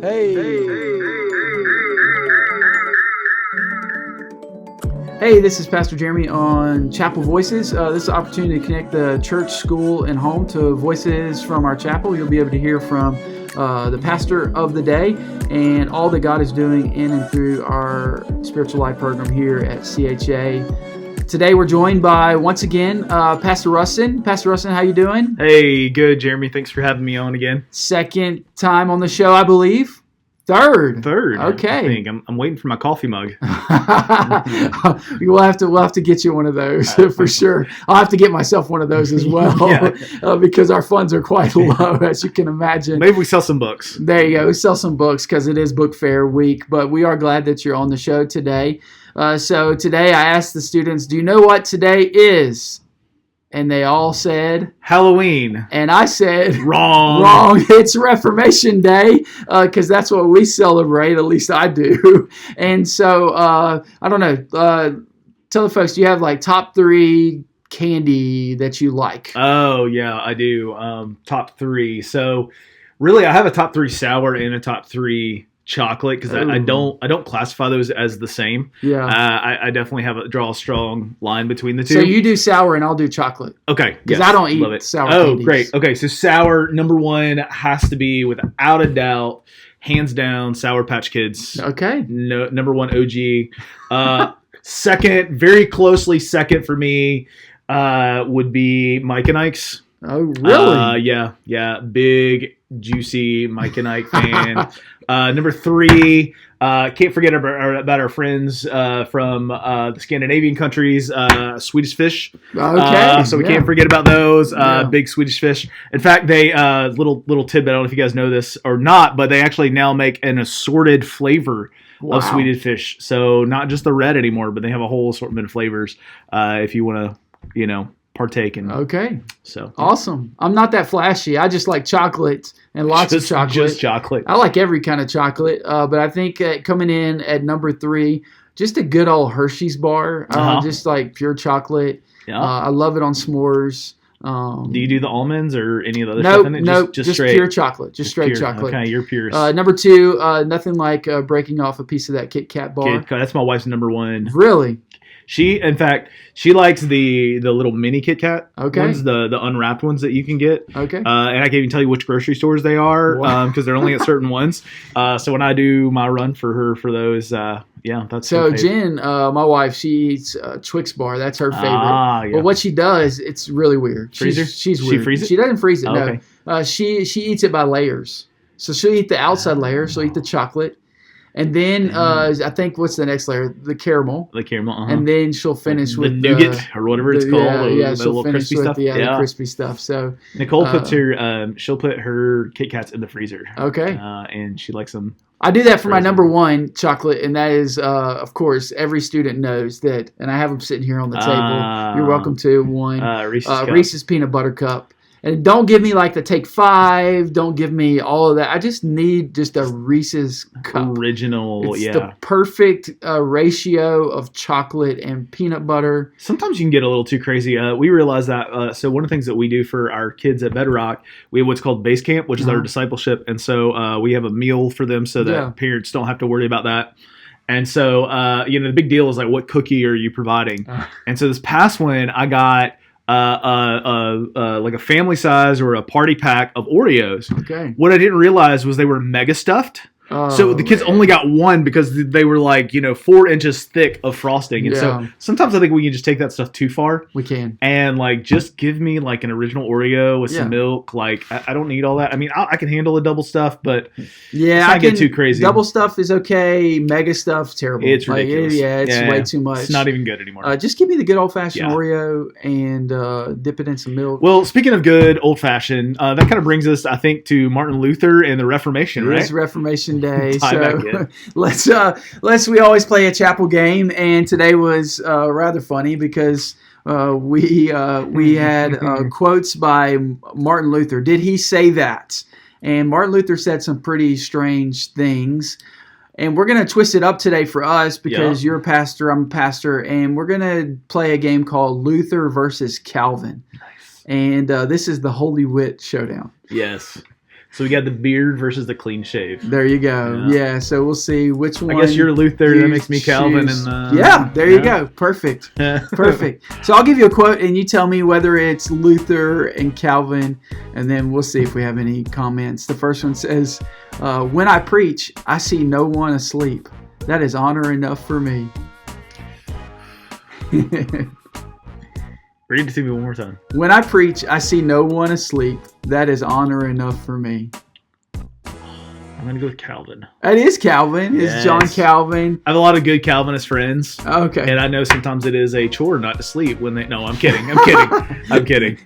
Hey, this is Pastor Jeremy on Chapel Voices. This is an opportunity to connect the church, school, and home to voices from our chapel. You'll be able to hear from the pastor of the day and all that God is doing in and through our spiritual life program here at CHA. Today we're joined by, once again, Pastor Russon. Pastor Russon, how you doing? Hey, good, Jeremy. Thanks for having me on again. Second time on the show, I believe. Third. Okay. I think. I'm waiting for my coffee mug. We'll have to get you one of those for sure. I'll have to get myself one of those as well because our funds are quite low, as you can imagine. Maybe we sell some books. There you go. We sell some books because it is Book Fair week, but we are glad that you're on the show today. So today I asked the students, do you know what today is? And they all said Halloween. And I said wrong. It's Reformation Day because that's what we celebrate. At least I do. And so I don't know. Tell the folks, do you have like top 3 candy that you like? Oh yeah, I do. Top 3. So really, I have a top 3 sour and a top 3 chocolate because I don't classify those as the same. Yeah. I definitely draw a strong line between the two. So you do sour and I'll do chocolate. Okay. Because I don't eat sour candies. Great. Okay, so sour, number 1 has to be, without a doubt, hands down, Sour Patch Kids. Okay. No, number 1 OG. Second, very closely second for me, would be Mike and Ike's. Oh, really? Yeah. Big, juicy Mike and Ike fan. Number 3, can't forget about our friends from the Scandinavian countries, Swedish Fish. Okay. So we can't forget about those. Big Swedish Fish. In fact, they little tidbit. I don't know if you guys know this or not, but they actually now make an assorted flavor of Swedish Fish. So not just the red anymore, but they have a whole assortment of flavors. If you want to, partake in. Okay. So awesome. I'm not that flashy. I just like chocolate and lots of chocolate. Just chocolate. I like every kind of chocolate, but I think coming in at number 3, just a good old Hershey's bar, just like pure chocolate. Yeah. I love it on s'mores. Do you do the almonds or any of the other stuff in it? No, just straight, pure chocolate. Just straight pure chocolate. Okay, you're purist. Number 2, nothing like breaking off a piece of that Kit Kat bar. That's my wife's number 1. Really? She likes the little mini Kit Kat ones, the unwrapped ones that you can get. Okay. And I can't even tell you which grocery stores they are because they're only at certain ones. So when I do my run for her for those, that's so Jen, my wife, she eats Twix bar. That's her favorite. Yeah. But what she does, it's really weird. Freezer? She's weird. She freezes it? She doesn't freeze it. Okay. No. She eats it by layers. So she'll eat the outside layer. She'll eat the chocolate. And then I think what's the next layer? The caramel. And then she'll finish with the nougat or whatever it's called. Yeah, the she'll little finish crispy with stuff. the crispy stuff. So Nicole puts she'll put her Kit Kats in the freezer. Okay. And she likes them. I do that for my number 1 chocolate, and that is, of course, every student knows that, and I have them sitting here on the table. You're welcome to one. Reese's Peanut Butter Cup. And don't give me like the Take 5. Don't give me all of that. I just need just a Reese's cup. Original, it's the perfect ratio of chocolate and peanut butter. Sometimes you can get a little too crazy. We realize that. So one of the things that we do for our kids at Bedrock, we have what's called Base Camp, which is our discipleship. And so we have a meal for them so that parents don't have to worry about that. And so, the big deal is like, what cookie are you providing? And so this past one, I got like a family size or a party pack of Oreos. Okay. What I didn't realize was they were mega stuffed. So the kids only got one because they were like, 4 inches thick of frosting. And so sometimes I think we can just take that stuff too far. We can. And like, just give me like an original Oreo with some milk. Like, I don't need all that. I mean, I can handle the double stuff, but let's not get too crazy. Double stuff is okay. Mega stuff, terrible. It's ridiculous. It's way too much. It's not even good anymore. Just give me the good old-fashioned Oreo and dip it in some milk. Well, speaking of good old-fashioned, that kind of brings us, I think, to Martin Luther and the Reformation, right? It's Reformation Day. So we always play a chapel game, and today was rather funny because we had quotes by Martin Luther. Did he say that? And Martin Luther said some pretty strange things. And we're going to twist it up today for us because you're a pastor, I'm a pastor, and we're going to play a game called Luther versus Calvin. Nice. And this is the Holy Wit Showdown. Yes. So we got the beard versus the clean shave. There you go. Yeah, so we'll see which one. I guess you're Luther. That makes me Calvin. And there you go. Perfect. Perfect. So I'll give you a quote, and you tell me whether it's Luther and Calvin, and then we'll see if we have any comments. The first one says, "When I preach, I see no one asleep. That is honor enough for me." Read it to me one more time. "When I preach, I see no one asleep. That is honor enough for me." I'm going to go with Calvin. That is Calvin. Yes. It's John Calvin. I have a lot of good Calvinist friends. Okay. And I know sometimes it is a chore not to sleep when they... No, I'm kidding. I'm kidding. I'm kidding.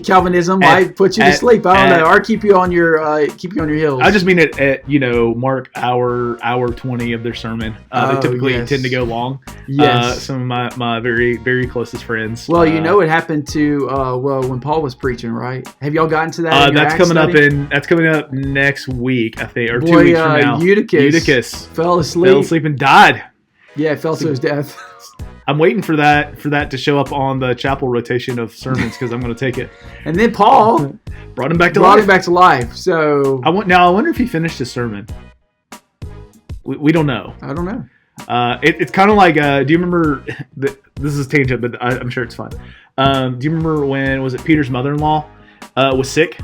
Calvinism might put you to sleep. I don't know. Or keep you on your heels. I just mean it at, Mark hour 20 of their sermon. They typically tend to go long. Yes. Some of my very, very closest friends. Well, what happened to when Paul was preaching, right? Have y'all gotten to that? That's coming up next week, I think. Or 2 weeks from now. Eutychus fell asleep and died. Yeah, fell to his death. I'm waiting for that to show up on the chapel rotation of sermons because I'm going to take it. And then Paul brought him back to life. So I wonder if he finished his sermon. We don't know. I don't know. It's kind of like, do you remember? This is a tangent, but I'm sure it's fun. Do you remember when Peter's mother-in-law was sick?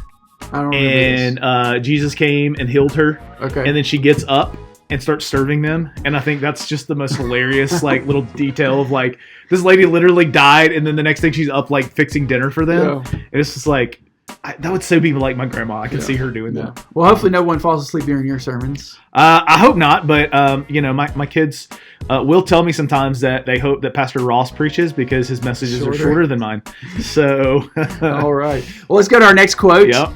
I don't remember. And Jesus came and healed her. Okay. And then she gets up and starts serving them. And I think that's just the most hilarious little detail of this lady literally died, and then the next thing she's up fixing dinner for them. Yeah. And it's just that would so be like my grandma. I could see her doing that. Well, hopefully no one falls asleep during your sermons. I hope not, but my kids will tell me sometimes that they hope that Pastor Ross preaches because his messages are shorter than mine. So, all right. Well, let's go to our next quote. Yep.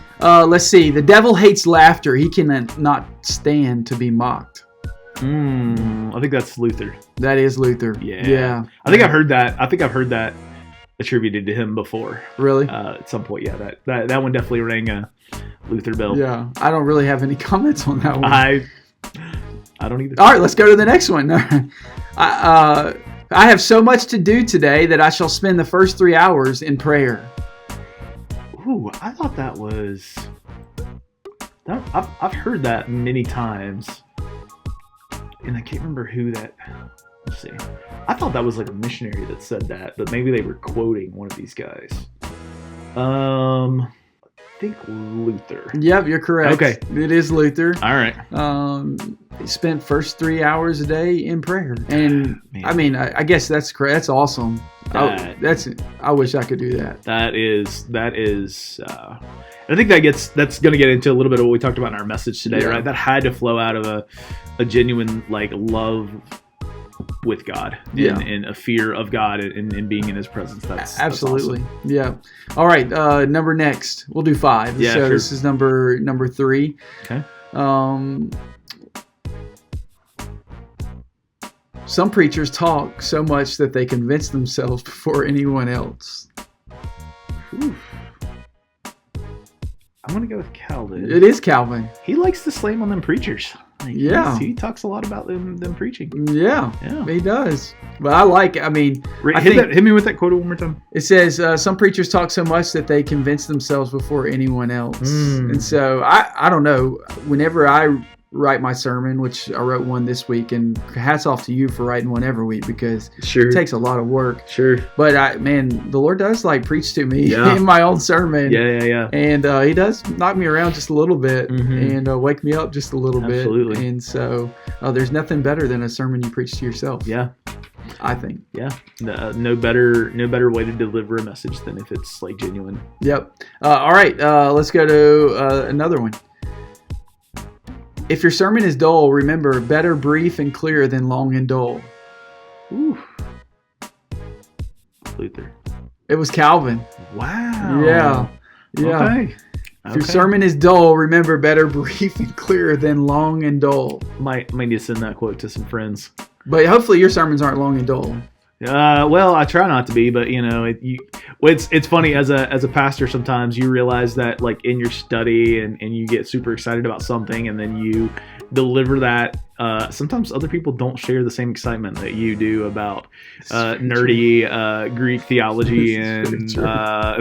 Let's see. "The devil hates laughter. He cannot stand to be mocked." I think that's Luther. That is Luther. Yeah. I think I've heard that attributed to him before. Really? At some point, yeah. That one definitely rang a Luther bell. Yeah. I don't really have any comments on that one. I don't either. All right, let's go to the next one. I have so much to do today that I shall spend the first 3 hours in prayer. Ooh, I thought that was... I've heard that many times. And I can't remember who that... Let's see. I thought that was a missionary that said that, but maybe they were quoting one of these guys. I think Luther. Yep, you're correct. Okay. It is Luther. All right. He spent first 3 hours a day in prayer. And I guess that's correct. That's awesome. I wish I could do that. That is I think that's going to get into a little bit of what we talked about in our message today, right? That had to flow out of a genuine love with God and a fear of God and being in his presence. That's absolutely. That's Yeah. awesome. All right. Number next. We'll do 5. Yeah, so sure. This is number 3. Okay. Some preachers talk so much that they convince themselves before anyone else. Ooh. I'm going to go with Calvin. It is Calvin. He likes to slam on them preachers. He talks a lot about them preaching. Yeah, he does. But hit me with that quote one more time. It says, some preachers talk so much that they convince themselves before anyone else. And so, I don't know, whenever I write my sermon, which I wrote one this week, and hats off to you for writing one every week because it takes a lot of work. Sure. But the Lord does preach to me in my own sermon. Yeah. And he does knock me around just a little bit and wake me up just a little bit. Absolutely. And so there's nothing better than a sermon you preach to yourself. Yeah. I think. Yeah. No better way to deliver a message than if it's genuine. Yep. All right. Let's go to another one. If your sermon is dull, remember, better brief and clear than long and dull. Ooh. Luther. It was Calvin. Wow. Yeah. Okay. If your sermon is dull, remember, better brief and clear than long and dull. Might need to send that quote to some friends. But hopefully your sermons aren't long and dull. Well, I try not to be, but it's funny as a pastor. Sometimes you realize that, like, in your study, and you get super excited about something, and then you deliver that. Sometimes other people don't share the same excitement that you do about nerdy Greek theology and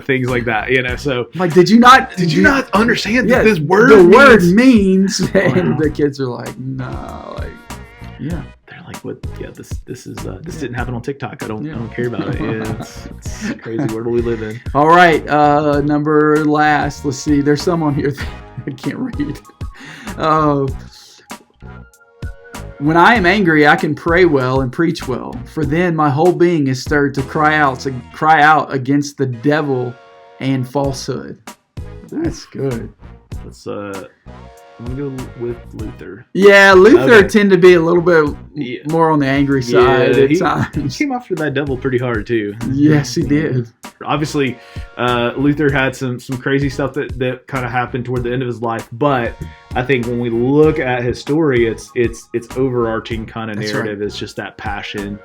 things like that. So like, did you not understand that this word? The word means, and the kids are like, no, like, yeah. They're like, what? Yeah, this didn't happen on TikTok. I don't care about it. Yeah, it's crazy. Where do we live in? All right, number last. Let's see. There's some on here that I can't read. When I am angry, I can pray well and preach well, for then my whole being is stirred to cry out against the devil and falsehood. That's good. I'm going to go with Luther. Yeah, Luther tend to be a little bit more on the angry side at times. He came after that devil pretty hard too. Yes, he did. Obviously, Luther had some crazy stuff that kind of happened toward the end of his life, but I think when we look at his story, it's overarching kind of narrative. Right. It's just that passion.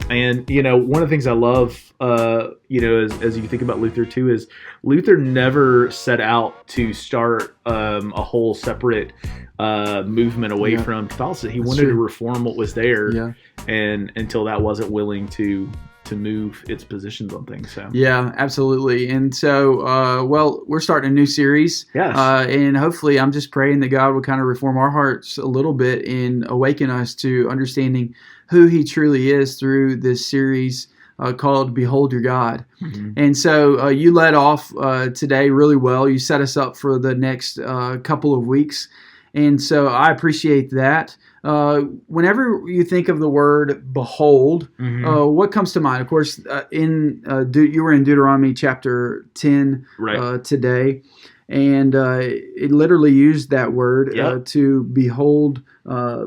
And, one of the things I love, as you think about Luther too, is Luther never set out to start a whole separate movement away from Catholicism. He wanted to reform what was there, and until that wasn't willing to move its positions on things. So yeah, absolutely. And so, we're starting a new series. Yes. And hopefully, I'm just praying that God would kind of reform our hearts a little bit and awaken us to understanding who He truly is through this series called Behold Your God. Mm-hmm. And so you led off today really well. You set us up for the next couple of weeks. And so I appreciate that. Whenever you think of the word behold, what comes to mind? Of course, you were in Deuteronomy chapter 10 today, and it literally used that word to behold the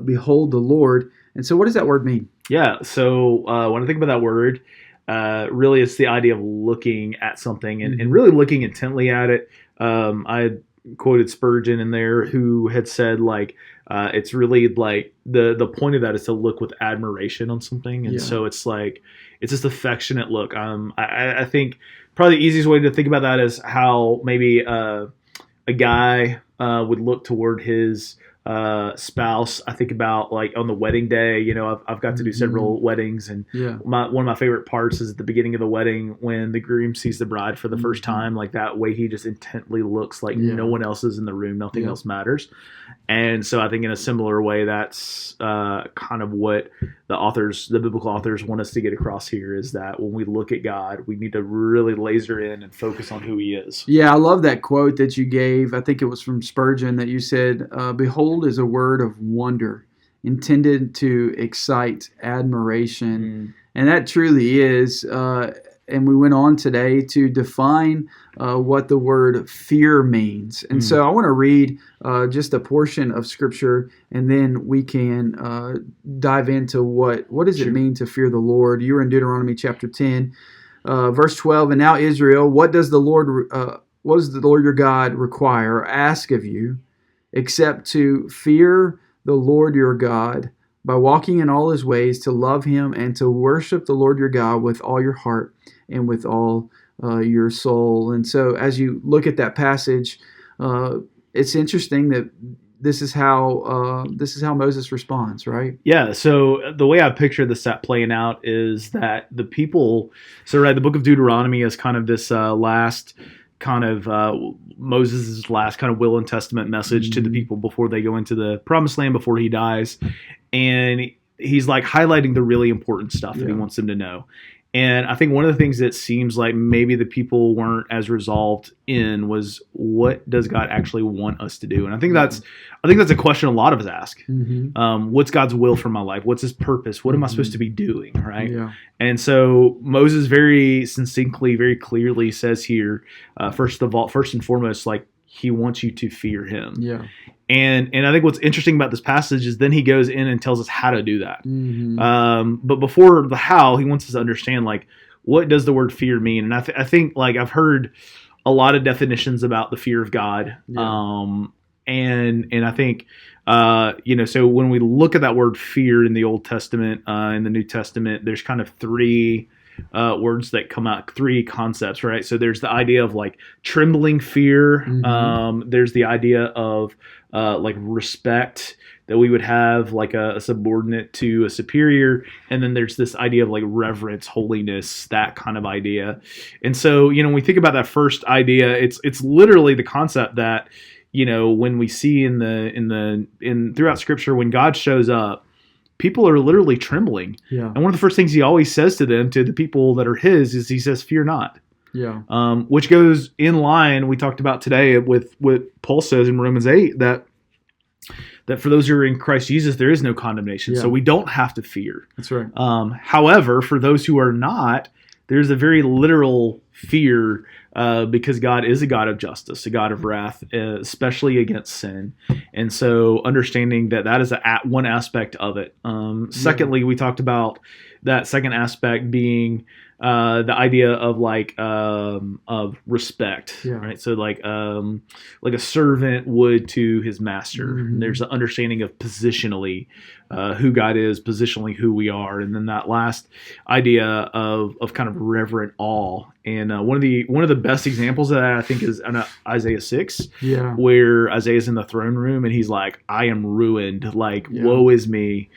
Lord. And so what does that word mean? Yeah, so when I think about that word, really it's the idea of looking at something and really looking intently at it. I quoted Spurgeon in there, who had said, like, it's really like the point of that is to look with admiration on something. And so it's like, it's this affectionate look. I think probably the easiest way to think about that is how maybe a guy would look toward his spouse. I think about, like, on the wedding day, I've got to do several weddings, and one of my favorite parts is at the beginning of the wedding when the groom sees the bride for the first time, like that way he just intently looks like no one else is in the room, nothing else matters. And so I think in a similar way, that's kind of what the biblical authors want us to get across here, is that when we look at God, we need to really laser in and focus on who He is. Yeah, I love that quote that you gave. I think it was from Spurgeon that you said, behold is a word of wonder intended to excite admiration. And that truly is. And we went on today to define what the word fear means. And so I want to read just a portion of Scripture, and then we can dive into what does it mean to fear the Lord. You were in Deuteronomy chapter 10, verse 12. And now, Israel, what does the Lord your God require or ask of you, except to fear the Lord your God, by walking in all His ways, to love Him and to worship the Lord your God with all your heart and with all your soul. And so as you look at that passage, it's interesting that this is how Moses responds, right? Yeah. So the way I picture this playing out is that the people. So the book of Deuteronomy is kind of this last kind of Moses' last kind of will and testament message to the people before they go into the promised land, before he dies. And he's like highlighting the really important stuff that he wants them to know. And I think one of the things that seems like maybe the people weren't as resolved in was, what does God actually want us to do? And I think that's a question a lot of us ask. What's God's will for my life? What's His purpose? What am I supposed to be doing? Right. Yeah. And so Moses very succinctly, very clearly says here, first and foremost, like, He wants you to fear Him. Yeah. And I think what's interesting about this passage is then he goes in and tells us how to do that. But before the how, he wants us to understand, like, what does the word fear mean? And I think, like, I've heard a lot of definitions about the fear of God. And I think, so when we look at that word fear in the Old Testament, in the New Testament, there's kind of three words that come out, three concepts, right? So there's the idea of like trembling fear. There's the idea of like respect that we would have like a subordinate to a superior. And then there's this idea of like reverence, holiness, that kind of idea. And so, when we think about that first idea, it's literally the concept that, when we see in throughout Scripture, when God shows up, people are literally trembling. Yeah. And one of the first things he always says to them, to the people that are his, is he says, "Fear not." Yeah. Which goes in line, we talked about today with what Paul says in Romans 8, that for those who are in Christ Jesus, there is no condemnation. Yeah. So we don't have to fear. That's right. However, for those who are not, there's a very literal fear, because God is a God of justice, a God of wrath, especially against sin. And so understanding that is one aspect of it. Secondly, we talked about that second aspect being the idea of like of respect, right? So like a servant would to his master. There's an understanding of positionally who God is, positionally who we are, and then that last idea of kind of reverent awe. And one of the best examples of that, I think, is in Isaiah 6, where Isaiah's in the throne room and he's like, "I am ruined, like woe is me."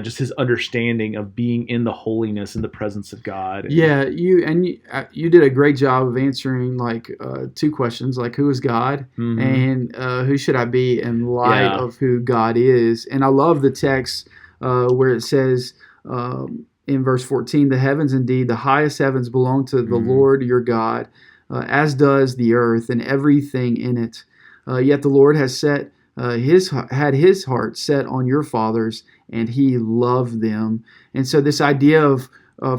Just his understanding of being in the holiness and the presence of God. You did a great job of answering like two questions, like who is God and who should I be in light of who God is. And I love the text where it says in verse 14, "The heavens, indeed, the highest heavens belong to the Lord your God, as does the earth and everything in it. Yet the Lord has had his heart set on your fathers, and he loved them." And so this idea of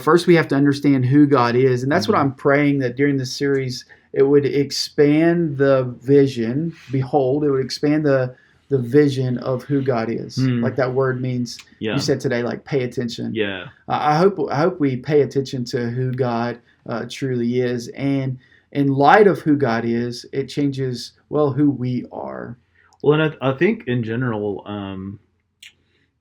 first we have to understand who God is, and that's what I'm praying that during this series it would expand the vision. Behold, it would expand the vision of who God is. Like that word means, you said today, like pay attention. Yeah. I hope we pay attention to who God truly is, and in light of who God is, it changes who we are. Well, and I think in general, and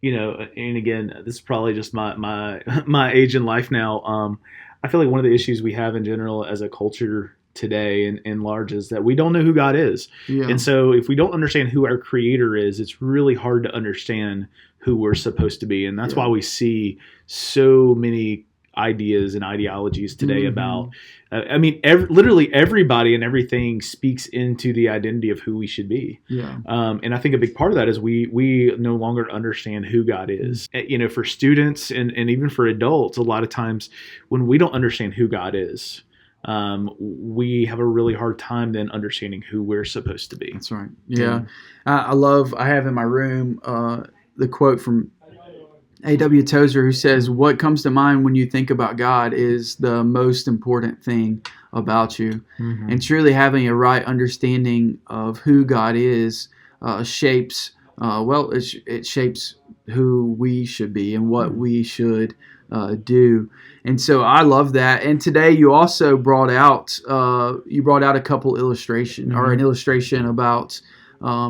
again, this is probably just my age in life now. I feel like one of the issues we have in general as a culture today in large is that we don't know who God is. And so if we don't understand who our creator is, it's really hard to understand who we're supposed to be. And that's why we see so many ideas and ideologies today about, literally everybody and everything speaks into the identity of who we should be. And I think a big part of that is we no longer understand who God is. For students and even for adults, a lot of times when we don't understand who God is, we have a really hard time then understanding who we're supposed to be. That's right. Yeah. I have in my room the quote from A.W. Tozer, who says, "What comes to mind when you think about God is the most important thing about you." And truly having a right understanding of who God is shapes it shapes who we should be and what we should do. And so I love that. And today you also brought out a couple illustration or an illustration about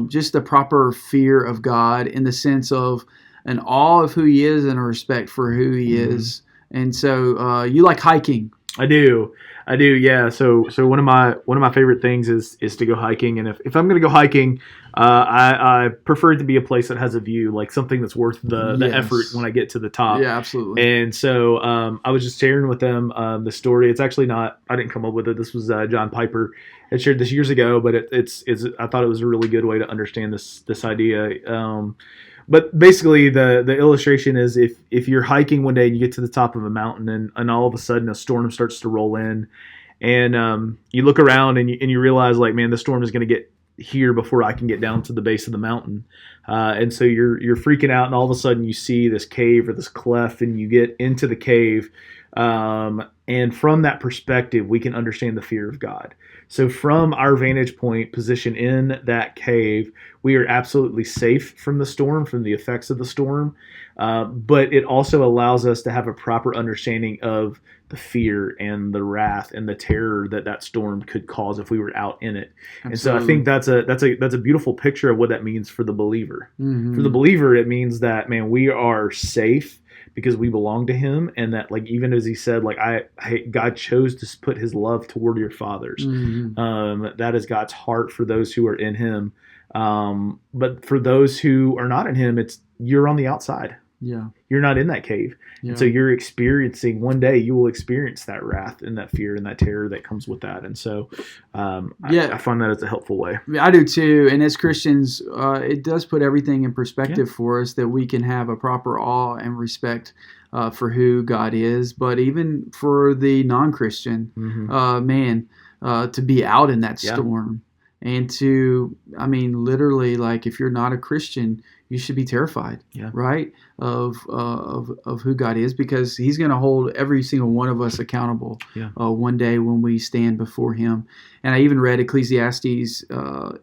just the proper fear of God in the sense of an awe of who he is and a respect for who he is. And so you like hiking. I do. Yeah. So one of my favorite things is to go hiking. And if I'm going to go hiking, I prefer it to be a place that has a view, like something that's worth the effort when I get to the top. Yeah, absolutely. And so I was just sharing with them the story. It's actually not, I didn't come up with it. This was John Piper had shared this years ago, but it's I thought it was a really good way to understand this idea. But basically, the illustration is if you're hiking one day and you get to the top of a mountain and all of a sudden a storm starts to roll in, and you look around and you realize, like, man, the storm is going to get here before I can get down to the base of the mountain, and so you're freaking out, and all of a sudden you see this cave or this cleft, and you get into the cave, and from that perspective, we can understand the fear of God. So from our vantage point position in that cave, we are absolutely safe from the storm, from the effects of the storm. But it also allows us to have a proper understanding of the fear and the wrath and the terror that storm could cause if we were out in it. Absolutely. And so I think that's a beautiful picture of what that means for the believer. Mm-hmm. For the believer, it means that, man, we are safe because we belong to him, and that, like, even as he said, like, God chose to put his love toward your fathers. Mm-hmm. That is God's heart for those who are in him. But for those who are not in him, you're on the outside. Yeah. You're not in that cave. Yeah. And so you're experiencing, one day you will experience that wrath and that fear and that terror that comes with that. And so I find that as a helpful way. I do too. And as Christians, it does put everything in perspective for us, that we can have a proper awe and respect for who God is. But even for the non-Christian, to be out in that storm and to, literally, like, if you're not a Christian, you should be terrified, right, of who God is, because he's going to hold every single one of us accountable one day when we stand before him. And I even read Ecclesiastes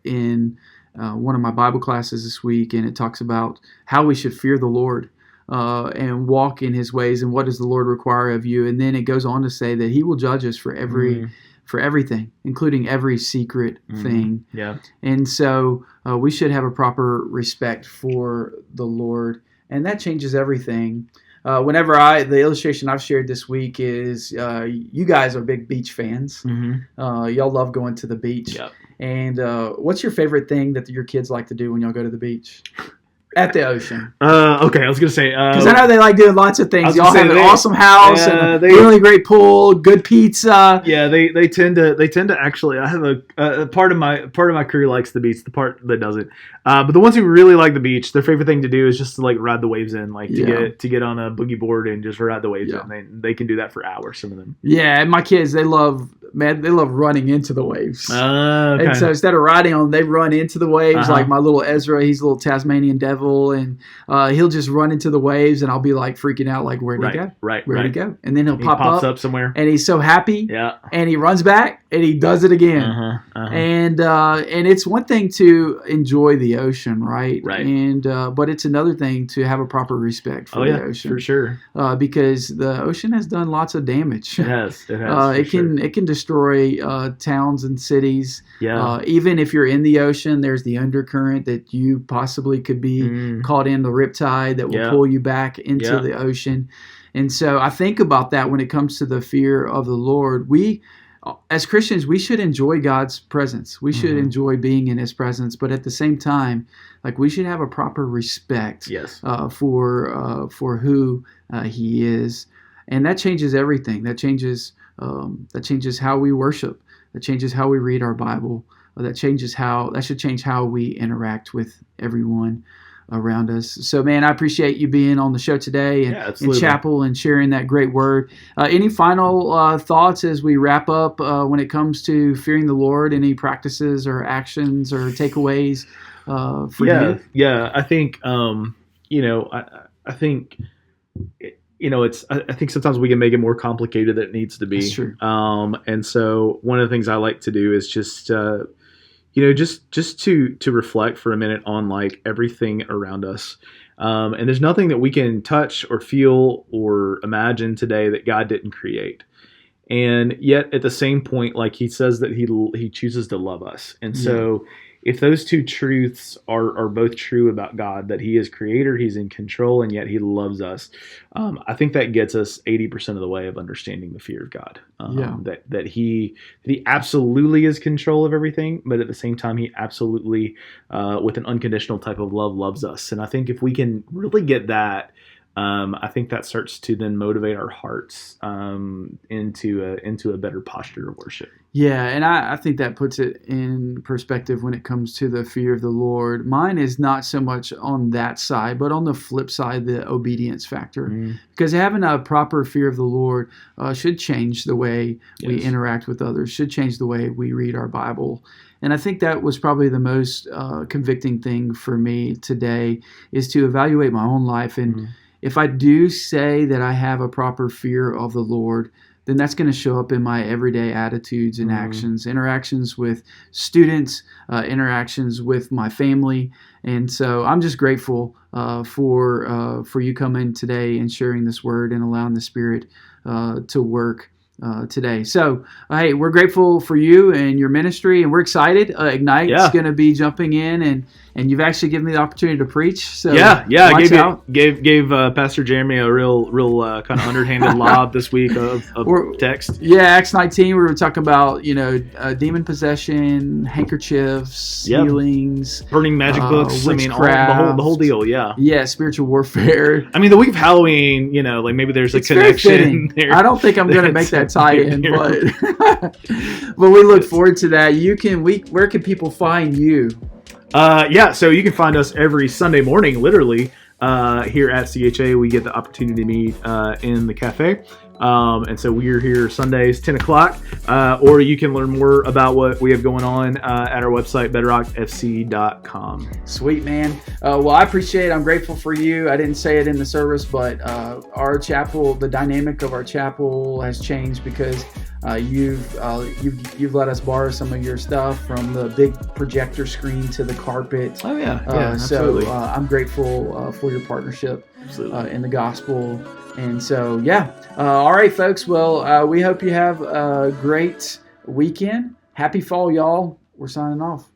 in one of my Bible classes this week, and it talks about how we should fear the Lord and walk in his ways, and what does the Lord require of you. And then it goes on to say that he will judge us for everything, including every secret thing. Yeah. And so we should have a proper respect for the Lord, and that changes everything. The illustration I've shared this week is you guys are big beach fans. Mm-hmm. Y'all love going to the beach. Yep. And what's your favorite thing that your kids like to do when y'all go to the beach? At the ocean. Okay, I was going to say... Because I know they like doing lots of things. Y'all have an awesome house and a really great pool, good pizza. Yeah, they tend to actually... I have a part of my crew likes the beach, the part that doesn't. But the ones who really like the beach, their favorite thing to do is just to, like, ride the waves in, like to get on a boogie board and just ride the waves in. They can do that for hours, some of them. Yeah, and my kids, they love running into the waves. Okay. And so instead of riding on them, they run into the waves. Like my little Ezra, he's a little Tasmanian devil, and he'll just run into the waves, and I'll be like freaking out, like, where'd he go? Where'd he go? And then he pops up somewhere, and he's so happy. Yeah. And he runs back, and he does it again. And it's one thing to enjoy the ocean, right? Right. And but it's another thing to have a proper respect for the ocean, for sure. Because the ocean has done lots of damage. It has. It can destroy towns and cities. Yeah. Even if you're in the ocean, there's the undercurrent that you possibly could be caught in, the riptide that will pull you back into the ocean. And so I think about that when it comes to the fear of the Lord. We, as Christians, we should enjoy God's presence. We should enjoy being in his presence. But at the same time, like, we should have a proper respect for who he is. And that changes everything. That changes how we worship. That changes how we read our Bible. That should change how we interact with everyone around us. So, man, I appreciate you being on the show today and in chapel and sharing that great word. Any final thoughts as we wrap up when it comes to fearing the Lord? Any practices or actions or takeaways for you? Yeah, I think I think I think sometimes we can make it more complicated than it needs to be. That's true. And so one of the things I like to do is just to reflect for a minute on, like, everything around us. And there's nothing that we can touch or feel or imagine today that God didn't create. And yet at the same point, like, he says that he chooses to love us. And so if those two truths are both true about God, that he is creator, he's in control, and yet he loves us, I think that gets us 80% of the way of understanding the fear of God. That he absolutely is control of everything, but at the same time, he absolutely, with an unconditional type of love, loves us. And I think if we can really get that, I think that starts to then motivate our hearts into a better posture of worship. Yeah, and I think that puts it in perspective when it comes to the fear of the Lord. Mine is not so much on that side, but on the flip side, the obedience factor. Because having a proper fear of the Lord should change the way we interact with others, should change the way we read our Bible. And I think that was probably the most convicting thing for me today, is to evaluate my own life. And if I do say that I have a proper fear of the Lord, then that's going to show up in my everyday attitudes and actions, interactions with students, interactions with my family. And so I'm just grateful for you coming today and sharing this word and allowing the Spirit to work today. So, hey, we're grateful for you and your ministry, and we're excited. Ignite's going to be jumping in, and you've actually given me the opportunity to preach. So gave Pastor Jeremy a real kind of underhanded lob this week of text. Yeah, Acts 19. We were talking about demon possession, handkerchiefs, healings, burning magic books. Witchcraft, the whole deal. Yeah, spiritual warfare. I mean, the week of Halloween, like maybe there's a connection there. I don't think I'm going to make that tie-in, but we look forward to that. Where can people find you? So you can find us every Sunday morning, literally, here at CHA. We get the opportunity to meet in the cafe. And so we're here Sundays, 10 o'clock. Or you can learn more about what we have going on at our website, bedrockfc.com. Sweet, man. Well, I appreciate it. I'm grateful for you. I didn't say it in the service, but our chapel, the dynamic of our chapel has changed because you've let us borrow some of your stuff, from the big projector screen to the carpet. Oh, yeah. Absolutely. So I'm grateful for your partnership in the gospel. And so, all right, folks. Well, we hope you have a great weekend. Happy fall, y'all. We're signing off.